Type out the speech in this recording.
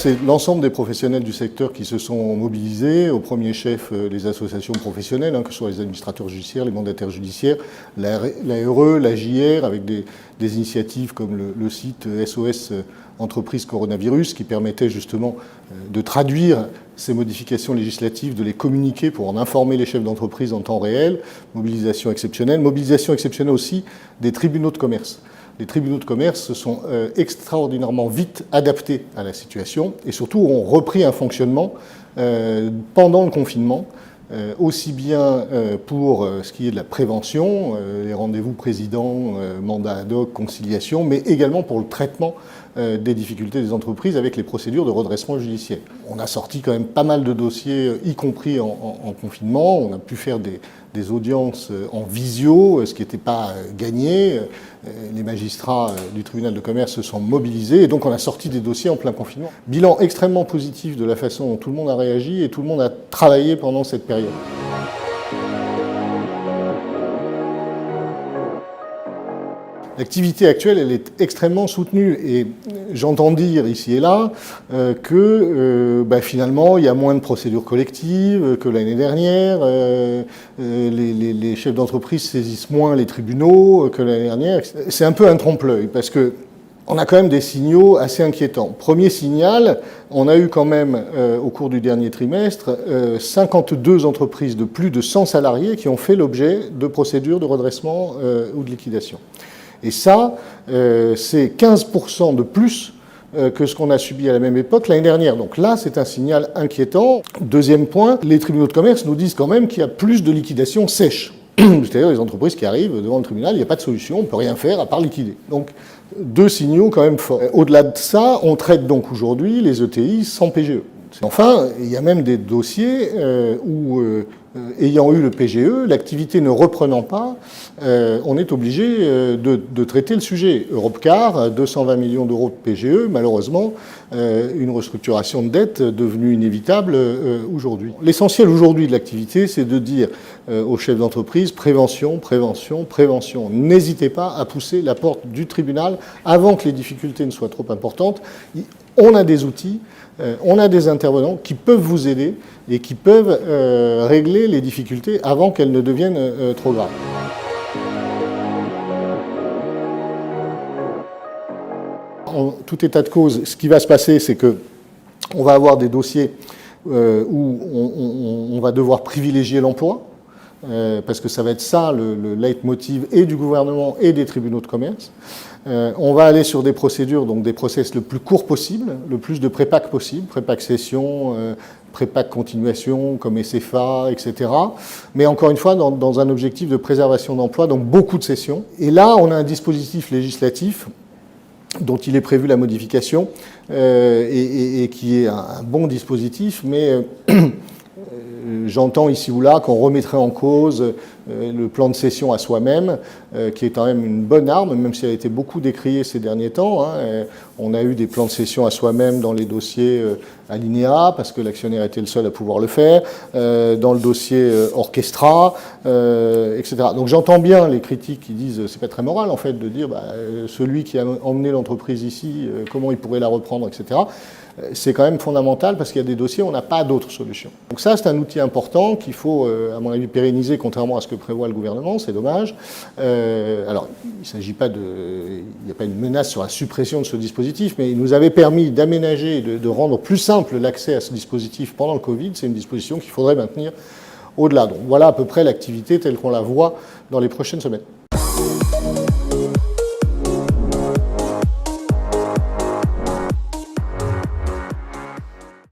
c'est l'ensemble des professionnels du secteur qui se sont mobilisés, au premier chef les associations professionnelles, que ce soit les administrateurs judiciaires, les mandataires judiciaires, la RE, la JR, avec des initiatives comme le site SOS Entreprise Coronavirus, qui permettait justement de traduire ces modifications législatives, de les communiquer pour en informer les chefs d'entreprise en temps réel. Mobilisation exceptionnelle aussi des tribunaux de commerce. Les tribunaux de commerce se sont extraordinairement vite adaptés à la situation et surtout ont repris un fonctionnement pendant le confinement, aussi bien pour ce qui est de la prévention, les rendez-vous président, mandat ad hoc, conciliation, mais également pour le traitement des difficultés des entreprises avec les procédures de redressement judiciaire. On a sorti quand même pas mal de dossiers, y compris en confinement. On a pu faire des audiences en visio, ce qui n'était pas gagné. Les magistrats du tribunal de commerce se sont mobilisés et donc on a sorti des dossiers en plein confinement. Bilan extrêmement positif de la façon dont tout le monde a réagi et tout le monde a travaillé pendant cette période. L'activité actuelle, elle est extrêmement soutenue et j'entends dire ici et là que finalement il y a moins de procédures collectives que l'année dernière, les chefs d'entreprise saisissent moins les tribunaux que l'année dernière. C'est un peu un trompe-l'œil parce que on a quand même des signaux assez inquiétants. Premier signal, on a eu quand même au cours du dernier trimestre 52 entreprises de plus de 100 salariés qui ont fait l'objet de procédures de redressement ou de liquidation. Et ça, c'est 15% de plus que ce qu'on a subi à la même époque l'année dernière. Donc là, c'est un signal inquiétant. Deuxième point, les tribunaux de commerce nous disent quand même qu'il y a plus de liquidations sèches. C'est-à-dire les entreprises qui arrivent devant le tribunal, il n'y a pas de solution, on ne peut rien faire à part liquider. Donc deux signaux quand même forts. Au-delà de ça, on traite donc aujourd'hui les ETI sans PGE. Enfin, il y a même des dossiers où, ayant eu le PGE, l'activité ne reprenant pas, on est obligé de traiter le sujet. Europcar, 220 millions d'euros de PGE, malheureusement, une restructuration de dette devenue inévitable aujourd'hui. L'essentiel aujourd'hui de l'activité, c'est de dire aux chefs d'entreprise, prévention, prévention, prévention. N'hésitez pas à pousser la porte du tribunal avant que les difficultés ne soient trop importantes. On a des outils, on a des intervenants qui peuvent vous aider et qui peuvent régler les difficultés avant qu'elles ne deviennent trop graves. En tout état de cause, ce qui va se passer, c'est qu'on va avoir des dossiers où on va devoir privilégier l'emploi, parce que ça va être ça le leitmotiv et du gouvernement et des tribunaux de commerce. On va aller sur des procédures, donc des process le plus court possible, le plus de prépac possible, prépac session, prépac continuation comme SFA, etc. Mais encore une fois, dans un objectif de préservation d'emploi, donc beaucoup de sessions. Et là, on a un dispositif législatif dont il est prévu la modification et qui est un bon dispositif, mais j'entends ici ou là qu'on remettrait en cause le plan de cession à soi-même, qui est quand même une bonne arme, même si elle a été beaucoup décriée ces derniers temps. On a eu des plans de cession à soi-même dans les dossiers Alinéa, parce que l'actionnaire était le seul à pouvoir le faire, dans le dossier Orchestra, etc. Donc j'entends bien les critiques qui disent c'est pas très moral en fait de dire celui qui a emmené l'entreprise ici, comment il pourrait la reprendre, etc. C'est quand même fondamental parce qu'il y a des dossiers où on n'a pas d'autre solution. Donc ça, c'est un outil important qu'il faut, à mon avis, pérenniser, contrairement à ce que prévoit le gouvernement, c'est dommage. Alors, il ne s'agit pas il n'y a pas une menace sur la suppression de ce dispositif, mais il nous avait permis d'aménager, de rendre plus simple l'accès à ce dispositif pendant le Covid. C'est une disposition qu'il faudrait maintenir au-delà. Donc voilà à peu près l'activité telle qu'on la voit dans les prochaines semaines.